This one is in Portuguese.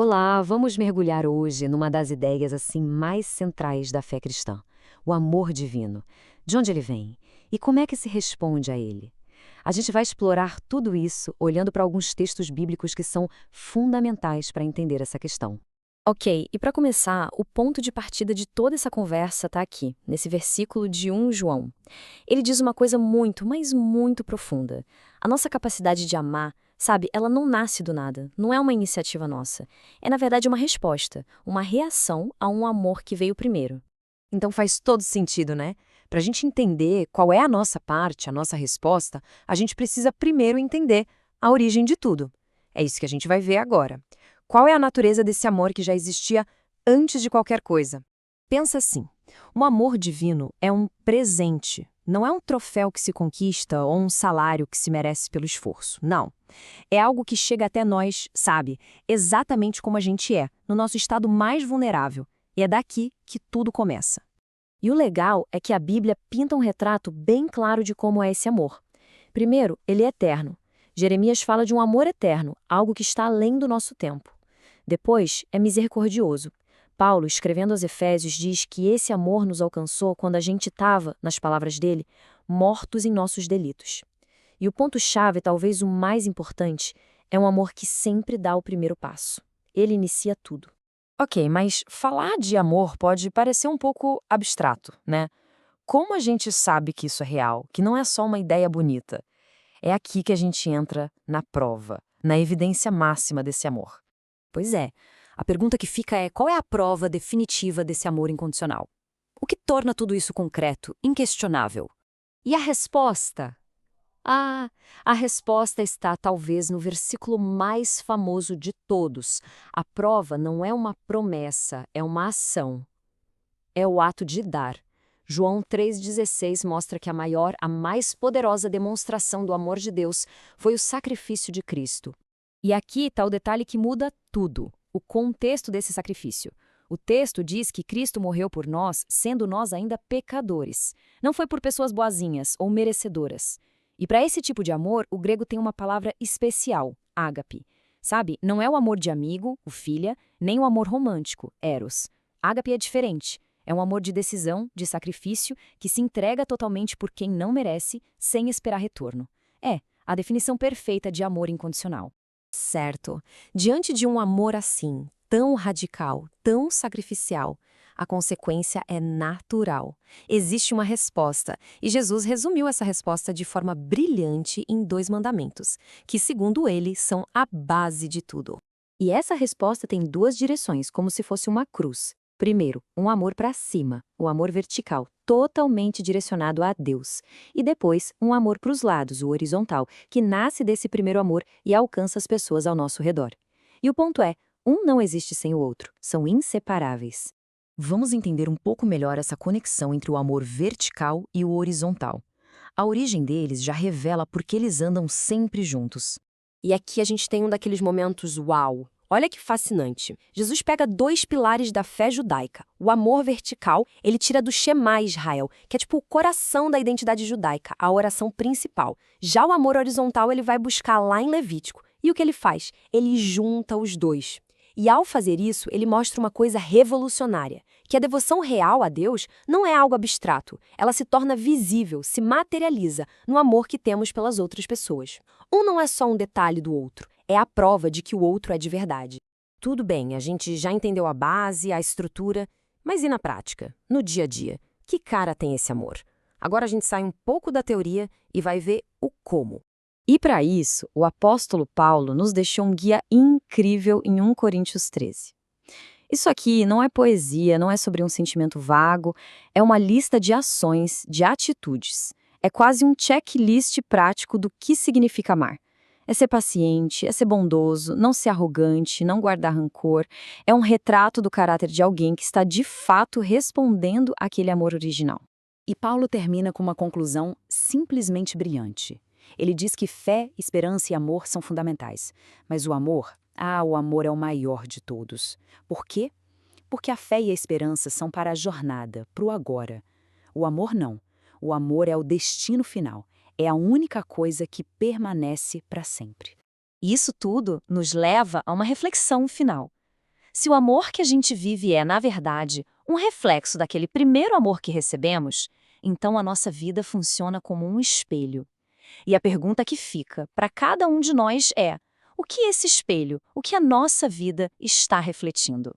Olá, vamos mergulhar hoje numa das ideias assim mais centrais da fé cristã, o amor divino. De onde ele vem? E como é que se responde a ele? A gente vai explorar tudo isso olhando para alguns textos bíblicos que são fundamentais para entender essa questão. Ok, e para começar, o ponto de partida de toda essa conversa está aqui, nesse versículo de 1 João. Ele diz uma coisa muito, mas muito profunda. A nossa capacidade de amar, sabe, ela não nasce do nada, não é uma iniciativa nossa. É, na verdade, uma resposta, uma reação a um amor que veio primeiro. Então faz todo sentido, né? Para a gente entender qual é a nossa parte, a nossa resposta, a gente precisa primeiro entender a origem de tudo. É isso que a gente vai ver agora. Qual é a natureza desse amor que já existia antes de qualquer coisa? Pensa assim: o amor divino é um presente, não é um troféu que se conquista ou um salário que se merece pelo esforço. Não. É algo que chega até nós, sabe, exatamente como a gente é, no nosso estado mais vulnerável. E é daqui que tudo começa. E o legal é que a Bíblia pinta um retrato bem claro de como é esse amor. Primeiro, ele é eterno. Jeremias fala de um amor eterno, algo que está além do nosso tempo. Depois, é misericordioso. Paulo, escrevendo aos Efésios, diz que esse amor nos alcançou quando a gente estava, nas palavras dele, mortos em nossos delitos. E o ponto-chave, talvez o mais importante, é um amor que sempre dá o primeiro passo. Ele inicia tudo. Ok, mas falar de amor pode parecer um pouco abstrato, né? Como a gente sabe que isso é real, que não é só uma ideia bonita? É aqui que a gente entra na prova, na evidência máxima desse amor. Pois é. A pergunta que fica é: qual é a prova definitiva desse amor incondicional? O que torna tudo isso concreto, inquestionável? E a resposta? A resposta está talvez no versículo mais famoso de todos. A prova não é uma promessa, é uma ação. É o ato de dar. João 3,16 mostra que a maior, a mais poderosa demonstração do amor de Deus foi o sacrifício de Cristo. E aqui está o detalhe que muda tudo: o contexto desse sacrifício. O texto diz que Cristo morreu por nós, sendo nós ainda pecadores. Não foi por pessoas boazinhas ou merecedoras. E para esse tipo de amor, o grego tem uma palavra especial, ágape. Sabe, não é o amor de amigo, o filha, nem o amor romântico, eros. Ágape é diferente. É um amor de decisão, de sacrifício, que se entrega totalmente por quem não merece, sem esperar retorno. É a definição perfeita de amor incondicional. Certo. Diante de um amor assim, tão radical, tão sacrificial, a consequência é natural. Existe uma resposta, e Jesus resumiu essa resposta de forma brilhante em 2 mandamentos, que, segundo ele, são a base de tudo. E essa resposta tem duas direções, como se fosse uma cruz. Primeiro, um amor para cima, o amor vertical, totalmente direcionado a Deus. E depois, um amor para os lados, o horizontal, que nasce desse primeiro amor e alcança as pessoas ao nosso redor. E o ponto é, um não existe sem o outro, são inseparáveis. Vamos entender um pouco melhor essa conexão entre o amor vertical e o horizontal. A origem deles já revela por que eles andam sempre juntos. E aqui a gente tem um daqueles momentos uau. Olha que fascinante. Jesus pega 2 pilares da fé judaica. O amor vertical, ele tira do Shema Israel, que é tipo o coração da identidade judaica, a oração principal. Já o amor horizontal, ele vai buscar lá em Levítico. E o que ele faz? Ele junta os dois. E ao fazer isso, ele mostra uma coisa revolucionária, que a devoção real a Deus não é algo abstrato. Ela se torna visível, se materializa no amor que temos pelas outras pessoas. Um não é só um detalhe do outro, é a prova de que o outro é de verdade. Tudo bem, a gente já entendeu a base, a estrutura, mas e na prática, no dia a dia? Que cara tem esse amor? Agora a gente sai um pouco da teoria e vai ver o como. E para isso, o apóstolo Paulo nos deixou um guia incrível em 1 Coríntios 13. Isso aqui não é poesia, não é sobre um sentimento vago, é uma lista de ações, de atitudes. É quase um checklist prático do que significa amar. É ser paciente, é ser bondoso, não ser arrogante, não guardar rancor. É um retrato do caráter de alguém que está de fato respondendo àquele amor original. E Paulo termina com uma conclusão simplesmente brilhante. Ele diz que fé, esperança e amor são fundamentais. Mas o amor é o maior de todos. Por quê? Porque a fé e a esperança são para a jornada, para o agora. O amor não. O amor é o destino final. É a única coisa que permanece para sempre. E isso tudo nos leva a uma reflexão final. Se o amor que a gente vive é, na verdade, um reflexo daquele primeiro amor que recebemos, então a nossa vida funciona como um espelho. E a pergunta que fica para cada um de nós é: o que esse espelho, o que a nossa vida está refletindo?